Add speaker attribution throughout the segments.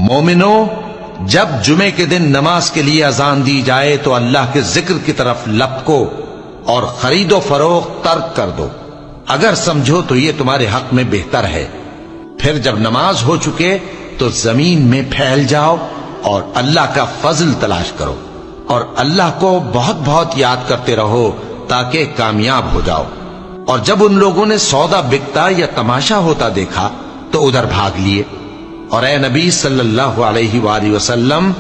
Speaker 1: مومنو، جب جمعے کے دن نماز کے لیے اذان دی جائے تو اللہ کے ذکر کی طرف لپکو اور خرید و فروخت ترک کر دو، اگر سمجھو تو یہ تمہارے حق میں بہتر ہے۔ پھر جب نماز ہو چکے تو زمین میں پھیل جاؤ اور اللہ کا فضل تلاش کرو، اور اللہ کو بہت بہت یاد کرتے رہو تاکہ کامیاب ہو جاؤ۔ اور جب ان لوگوں نے سودا بکتا یا تماشا ہوتا دیکھا تو ادھر بھاگ لیے۔ اور اے نبی صلی اللہ علیہ وآلہ وسلم،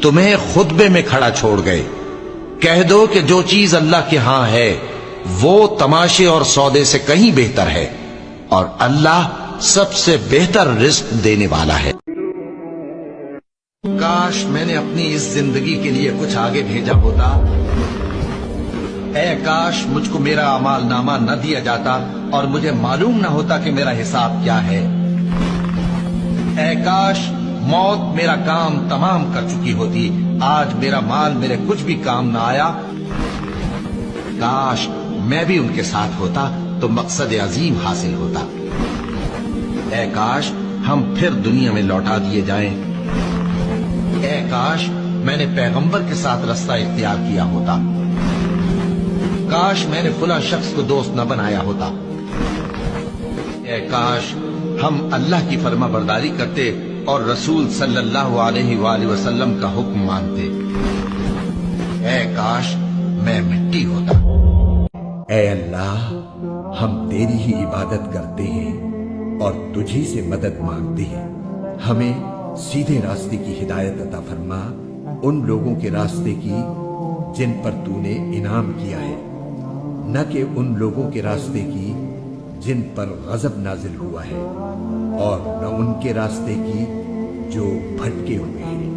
Speaker 1: تمہیں خطبے میں کھڑا چھوڑ گئے، کہہ دو کہ جو چیز اللہ کے ہاں ہے وہ تماشے اور سودے سے کہیں بہتر ہے، اور اللہ سب سے بہتر رزق دینے والا ہے۔ کاش میں نے اپنی اس زندگی کے لیے کچھ آگے بھیجا ہوتا، اے کاش مجھ کو میرا اعمال نامہ نہ دیا جاتا اور مجھے معلوم نہ ہوتا کہ میرا حساب کیا ہے۔ اے کاش موت میرا کام تمام کر چکی ہوتی، آج میرا مال میرے کچھ بھی کام نہ آیا۔ کاش میں بھی ان کے ساتھ ہوتا تو مقصد عظیم حاصل ہوتا۔ اے کاش ہم پھر دنیا میں لوٹا دیے جائیں۔ اے کاش میں نے پیغمبر کے ساتھ رستہ اختیار کیا ہوتا۔ کاش میں نے فلاں شخص کو دوست نہ بنایا ہوتا۔ اے کاش ہم اللہ کی فرما برداری کرتے اور رسول صلی اللہ علیہ وآلہ وسلم کا حکم مانتے۔ اے کاش میں مٹی ہوتا۔
Speaker 2: اے اللہ، ہم تیری ہی عبادت کرتے ہیں اور تجھی سے مدد مانگتے ہیں، ہمیں سیدھے راستے کی ہدایت عطا فرما، ان لوگوں کے راستے کی جن پر تو نے انعام کیا ہے، نہ کہ ان لوگوں کے راستے کی جن پر غضب نازل ہوا ہے، اور نہ ان کے راستے کی جو بھٹکے ہوئے ہیں۔